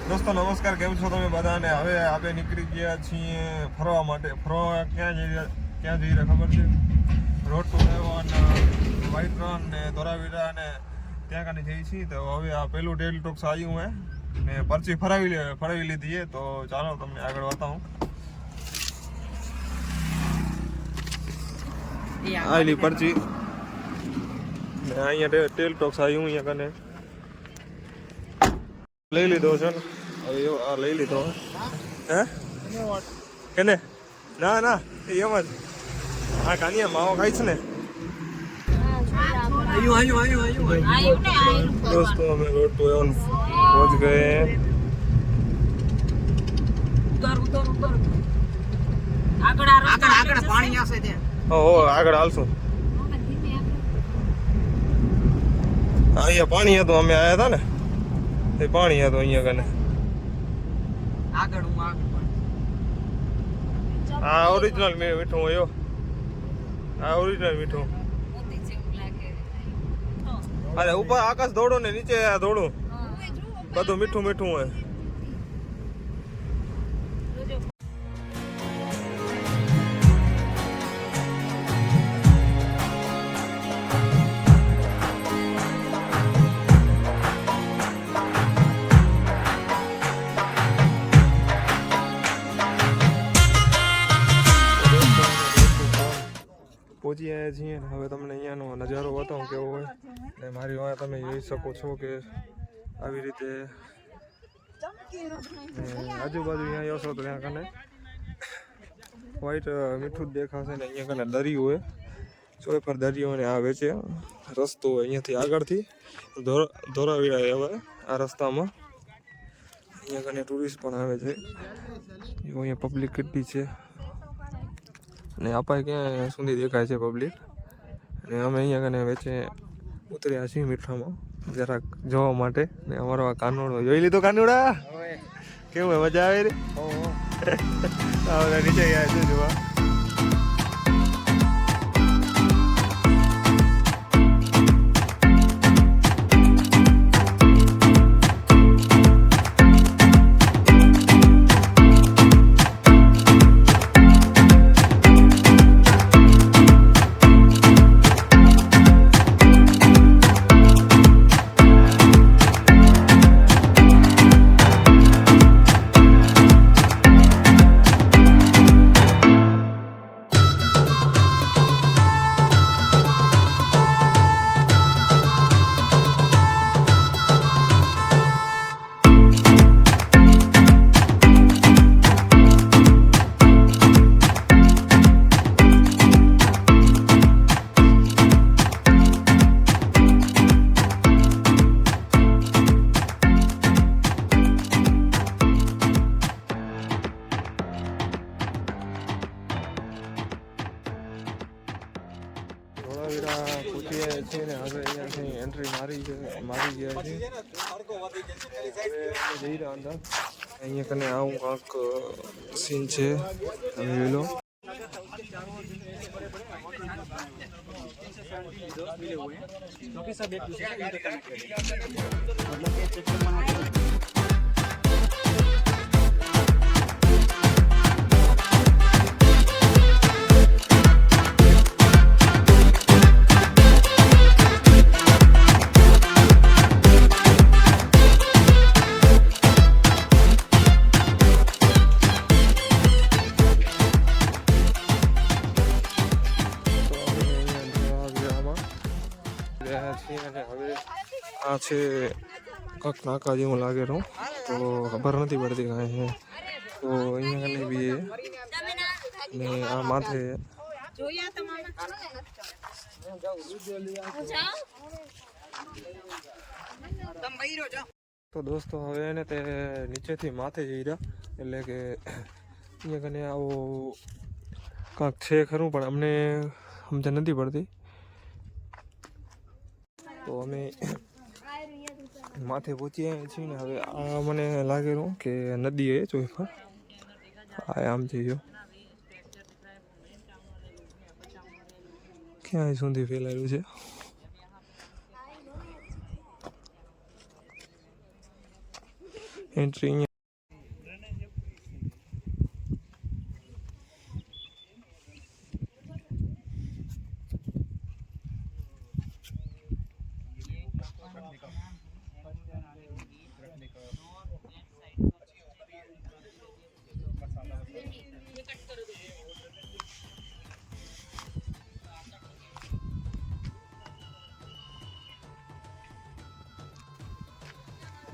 દોસ્તો નમસ્કાર, કેમ છો તમે બધાને? હવે આપણે નીકળી ગયા છીએ ફરવા માટે. ફરવા ક્યાં જઈ રહ્યા ખબર છે? Road to heaven, white run ને ધોરાવીરા ને ત્યાં કાને જઈ છીએ. તો હવે આ પેલું ટેલ ટોક્સ આવ્યું હે ને પરચી ફરાવી લીધી છે. તો ચાલો તમને આગળ બતાવું. આવેલી પરચી ને અહીંયા ટેલ ટોક્સ આવ્યું અહીંયા કને લઈ લીધો છે ને. હવે આ લઈ લીધો હે કેને ના ના એમ જ આ કાનિયા માવો ખાય છે ને. दोस्तों हमें रोड टू हेवन पहुंच गए हैं. આગળ પાણી આવશે ત્યાં. આગળ હાલશું. અહીંયા પાણી હતું, અમે આવ્યા હતા ને એ પાણી હતું અહીંયા કને. આગળ હું આગળ આ ઓરિજિનલ મીઠું હોય. આ ઓરિજિનલ મીઠું. અરે ઉપર આકાશ દોડો ને નીચે આ દોડું, બધું મીઠું મીઠું હોય. પહોંચી આવ્યા છીએ ને હવે તમને અહીંયાનો નજારો બતાવું કેવો હોય. ને મારી વાંહે તમે જોઈ શકો છો કે આવી રીતે આજુબાજુ અહીંયા આવશો તો ત્યાં કને વ્હાઈટ મીઠું જ દેખાશે ને અહીંયા કને દરિયો હોય. ચોય પર દરિયો ને આ વેચે રસ્તો હોય અહીંયાથી આગળથી ધોરાવીરા આવે આ રસ્તામાં. અહીંયા કને ટુરિસ્ટ પણ આવે છે. અહીંયા પબ્લિક કેટલી છે ને આપણે ક્યાં સુધી દેખાય છે પબ્લિક. અને અમે અહીંયા કને વચ્ચે ઉતર્યા છીએ મીઠામાં જરાક જોવા માટે. ને અમારો આ કાનોડો જોઈ લીધો. કાનોડા કેવું મજા આવે રે? નીચે ગયા છે જોવા. ધોળાવીરા પૂછીએ છીએ ને હવે અહીંયાથી એન્ટ્રી મારી ગયા છે. જઈ રહ્યા અંદર. અહીંયા કને આવું કાંક સીન છે, તમે જોઈ લો. અને હવે આ છે કંઈક નાકા જેવું લાગેલું, તો ખબર નથી પડતી કાંઈ છે. તો અહીંયા કને બી ને આ માથે તો દોસ્તો હવે એને તે નીચેથી માથે જઈ રહ્યા. એટલે કે અહીંયા કને આવું કાંક છે ખરું, પણ અમને સમજ નથી પડતી. તો અમે માથે પહોંચી આવ્યા છીએ ને હવે આ મને લાગેલું કે નદી એ ચોઈફર આ આમ જઈજો ક્યાંય સુધી ફેલાયેલું છે. એન્ટ્રી અહીંયા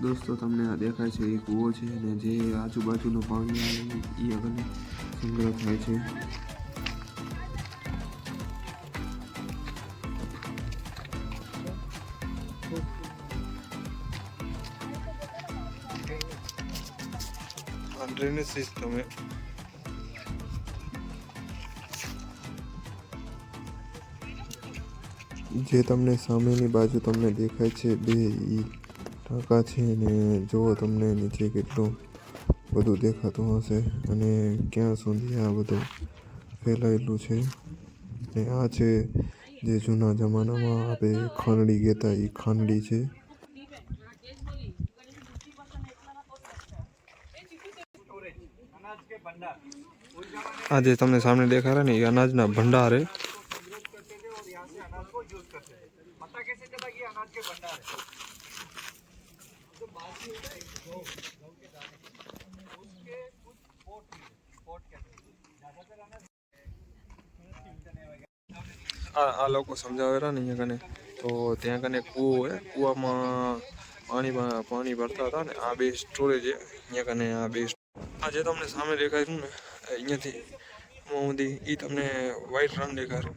દોસ્તો તમને આ દેખાય છે એ કૂવો છે અને જે આજુબાજુનું પાણી આવે એ આગળ સંગ્રહ થાય છે. ડ્રેનેજ સિસ્ટમ જે તમને સામેની બાજુ તમને દેખાય છે બે ઈ ટાંકા છે ને જુઓ તમને નીચે કેટલું બધું દેખાતું હશે અને ક્યાં સુધી આ બધું ફેલાયેલું છે. ને આ છે જે જૂના જમાનામાં આપણે ખાંડડી કહેતા એ ખાંડડી છે. આ જે તમને સામે દેખાય ને એ અનાજના ભંડાર હે. આ લોકો સમજાવેલા ને અહીંયા કને તો ત્યાં કને કૂવો હોય, કૂવામાં પાણી ભરતા હતા ને આ બે સ્ટોરેજ છે અહીંયા કને. આ બે આ જે તમને સામે દેખાય છે ને અહીંયાથી મોદી એ તમને વ્હાઈટ રંગ દેખાય.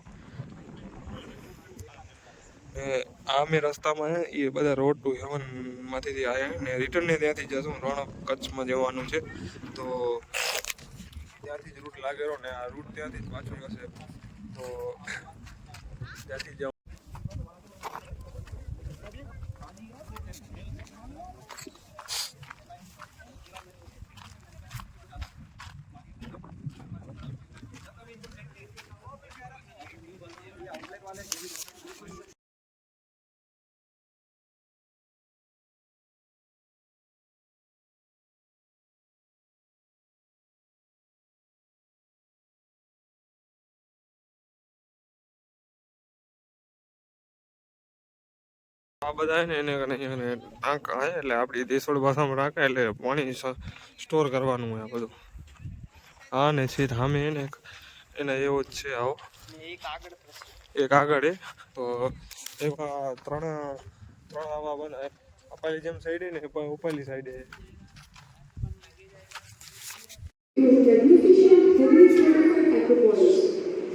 આ મેં રસ્તામાં એ બધા રોડ ટુ હેવનમાંથી આવ્યા ને રિટર્નને ત્યાંથી જશું. રણ કચ્છમાં જવાનું છે તો ત્યાંથી જ રૂટ લાગેલો ને આ રૂટ ત્યાંથી જ પાછું જશે તો ત્યાંથી જાઉં. આ બધા ને એને ટાંકા હે એટલે આપણી દેશોળ ભાષામાં ટાંકા એટલે પાણી સ્ટોર કરવાનું હોય આ બધું. હા ને સીધ સામે એને એના એવો જ છે. આવો એક આગળ હે તો એવા ત્રણ આવા બનાવે. અપાલી જેમ સાઈડ ને ઉપરલી સાઈડ હે.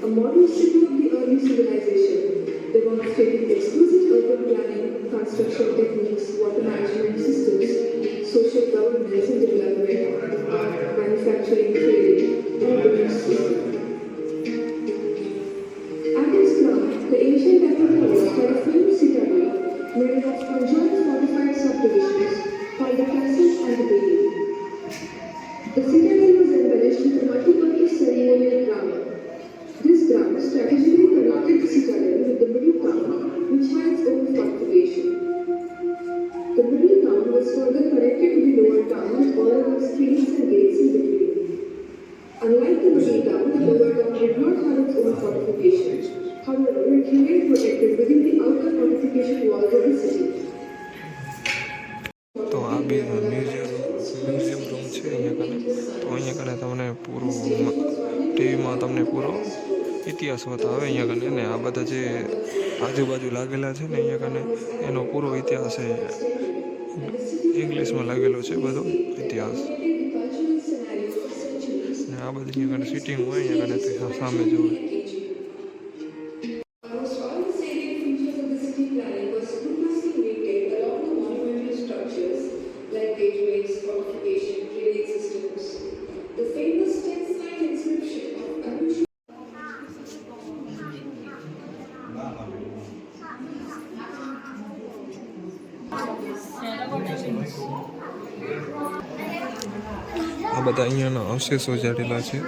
A modern city of the early civilization, demonstrating exquisite urban planning, construction techniques, water management systems, social governance and development, manufacturing, trading, and belief system. At its crown, the ancient Acropolis had a famed citadel made of conjoined fortified subdivisions called the castle and the bailey. The citadel was embellished with a multi-purpose ceremonial ground. This ground strategically connected the citadel with the middle town, which had its own fortification. The middle town was further connected to the lower town with all its streets and gates in between. Unlike the middle town, the lower town did not have its own fortification. However, it remained protected within the outer fortification walls of the city. તો આ બે museum room છે અહીંયા કને. તો અહીંયા કને તમને પૂરું ટીવીમાં તમને પૂરો ઇતિહાસ બતાવે અહીંયા કને. ને આ બધા જે આજુબાજુ લાગેલા છે ને અહીંયા કને એનો પૂરો ઇતિહાસ છે. ઇંગ્લિશમાં લાગેલો છે બધો ઇતિહાસ. ને આ બધી અહીંયા કને સિટિંગ હોય અહીંયા કને તો સામે જોવે. Almost all the salient features of the city planning were scrupulously maintained along the monumental structures like gateways, fortification, drainage systems. The famous 10th-line inscription of Anushka આ બધા અહીંયાના અવશેષો જાડેલા છે.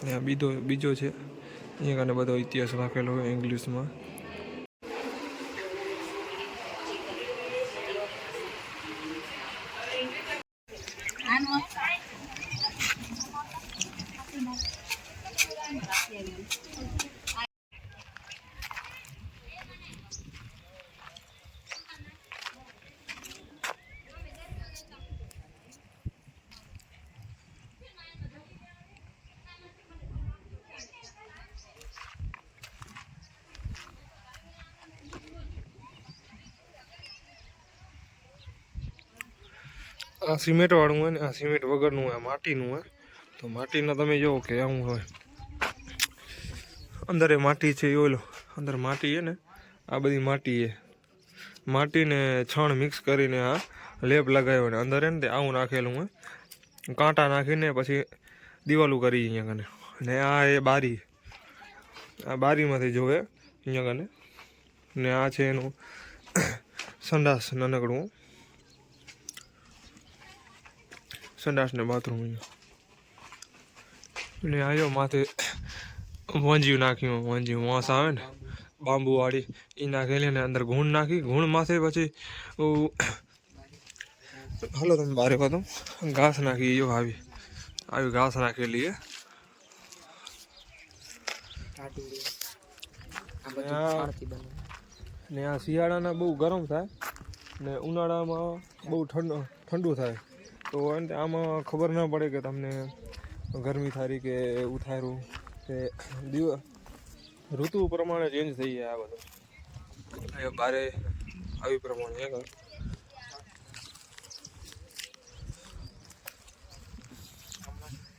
ને આ બીજો છે, અહીંયા કને બધો ઇતિહાસ રાખેલો હોય ઇંગ્લિશમાં. આ સિમેન્ટ વાળું હોય ને, આ સિમેન્ટ વગરનું હોય, માટીનું હોય. તો માટીના તમે જોવો કે આવું હોય, અંદર એ માટી છે, એ ઓલો અંદર માટી છે ને, આ બધી માટી છે. માટીને છણ મિક્સ કરીને આ લેપ લગાવ્યો ને અંદર ને તે આવું નાખેલું હોય, કાંટા નાખીને પછી દિવાલું કરી અહીંયા કને. ને આ એ બારી, આ બારીમાંથી જોવે અહીંયા કને. ને આ છે એનું સંડાસ, નાનકડું સંડાસ ને બાથરૂમ અહીંયા. ને આવ્યો માથે વંજીયું નાખ્યું, વંજીયું વાંસ આવે ને બાંબુ વાળી, એ નાખેલી ને અંદર ઘૂણ નાખી, ઘૂણ માથે પછી હાલો તમે બારે બધું ઘાસ નાખી, જો આવી ઘાસ નાખેલી છે. ને આ શિયાળાના બહુ ગરમ થાય ને ઉનાળામાં બહુ ઠંડુ થાય. તો આમાં ખબર ના પડે કે તમને ગરમી થારી કે એવું થારું, કે ઋતુ પ્રમાણે ચેન્જ થઈ જાય આ બધું. બારે આવી પ્રમાણે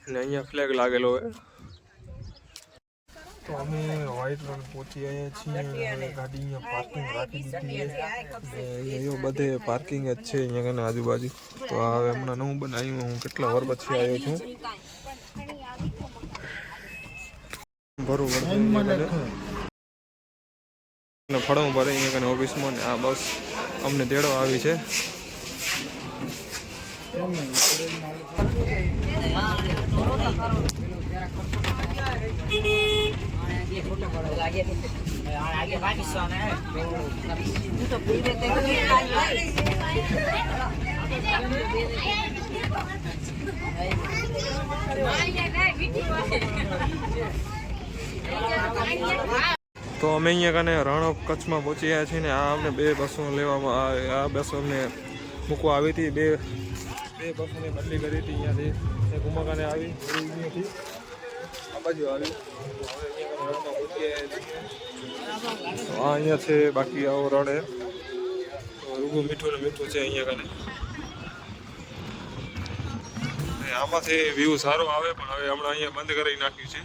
ને અહીંયા ફ્લેગ લાગેલો હોય. તો અમે વ્હાઈટ રન પહોંચી આવ્યા છીએ. ગાડી અહીંયા પાર્કિંગ રાખી દીધી છે. અહીંયા બધે પાર્કિંગ જ છે અહીંયા કને આજુબાજુ. તો હવે હમણાં નવું બનાવ્યું, હું કેટલા વાર પછી આવ્યો છું. બરોબર ફળવું ભરે અહીંયા કને ઓફિસમાં. ને આ બસ અમને તેડવા આવી છે. તો અમે અહીંયા કને રણ ઓફ કચ્છમાં પહોંચી ગયા છીએ. ને આ અમને 2 બસો લેવામાં આવે, આ બસો અમને મૂકવા આવી હતી. બે બસોને બદલી કરી હતી અહીંયાથી. એક ઉમાકાને આવી, અહીંયાથી આ બાજુ આવી. આ અહીંયા છે, બાકી આવો રણ એ રૂગું મીઠું ને મીઠું છે અહીંયા કને. આમાંથી વ્યૂ સારો આવે, પણ હવે હમણાં અહીંયા બંધ કરી નાખ્યું છે.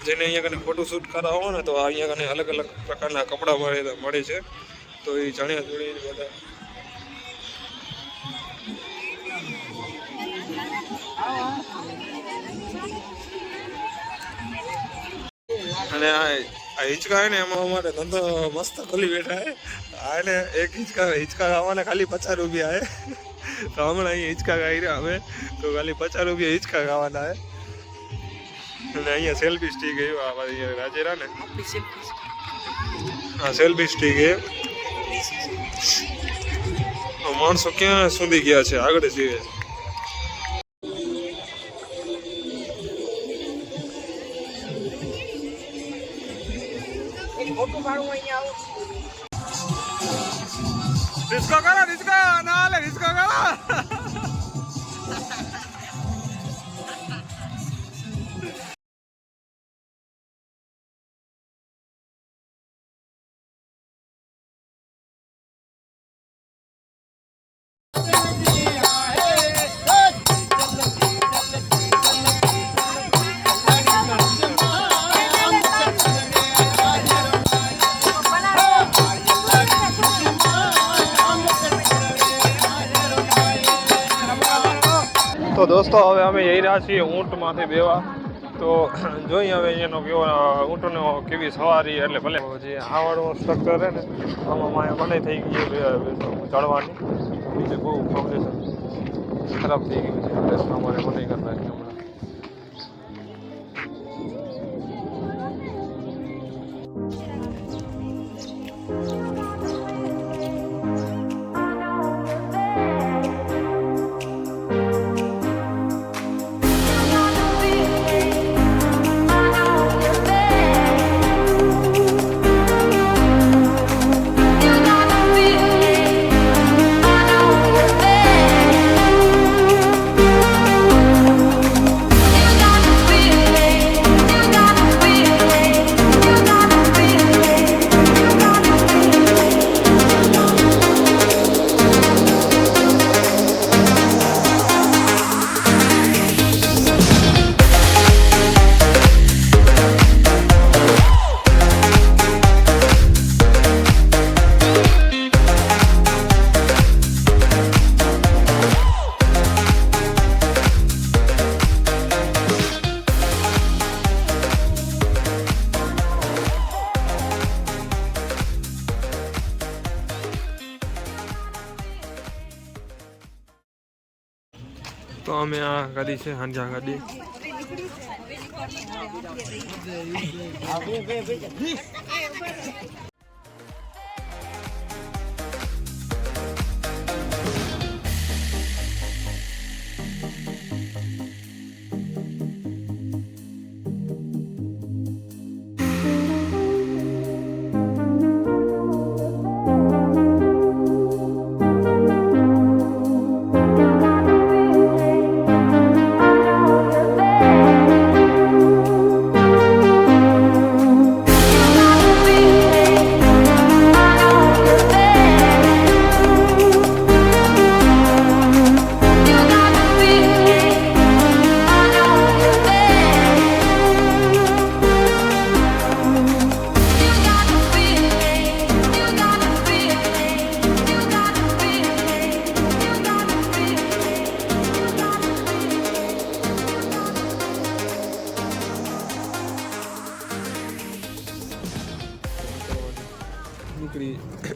જેને અહીંયા કને ફોટોશૂટ કરાવો ને, તો અહીંયા કને અલગ અલગ પ્રકારના કપડાં મળે છે. તો એ ચણિયા ચોળી બધા અને આ હિંચકા હે ને, એમાં અમારે ધંધો મસ્ત ખોલી બેઠા હે. આ ને એક હિંચકા ખાવાને ખાલી 50 રૂપિયા હે. તો હમણાં અહીંયા હિંચકા ખાઈ રહ્યા અમે, તો ખાલી 50 રૂપિયા હિંચકા ખાવાના હે. અને અહીંયા સેલ્ફી સ્ટીક અહીંયા રાજેરા ને, હા સેલ્ફી સ્ટીક એ. માણસો ક્યાં સુધી ગયા છે, આગળ જઈએ. ડિસ્કો કરો, ડિસ્કો ના લે, ડિસ્કો કરો. તો દોસ્તો હવે અમે જઈ રહ્યા છીએ ઊંટમાંથી બેવા. તો જોઈએ હવે અહીંયાનો કેવો ઊંટનો કેવી સવારી, એટલે ભલે જે આવાળું સ્ટ્રક્ચર છે ને આમાં માયા મને થઈ ગઈ ચડવાની, બીજે બહુ ફાઉન્ડેશન ખરાબ થઈ ગયું છે એટલે અમારે મને કરતા હમણાં. તો અમે આ ગાડી છે હાંજા ગાડી.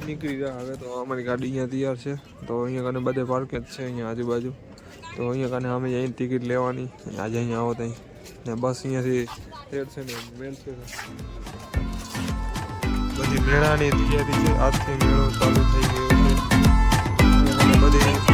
નીકળી રહ્યા હવે. તો અમારી ગાડી અહીંયા તૈયાર છે. તો અહીંયા કને બધે પાર્ક જ છે અહીંયા આજુબાજુ. તો અહીંયા કને અમે જઈને ટિકિટ લેવાની આજે અહીંયા આવો ત્યાં ને બસ અહીંયાથી તેડ છે ને મેલ છે. બધી મેળાની તૈયારી છે, આજથી મેળો ચાલુ થઈ ગયો છે બધી.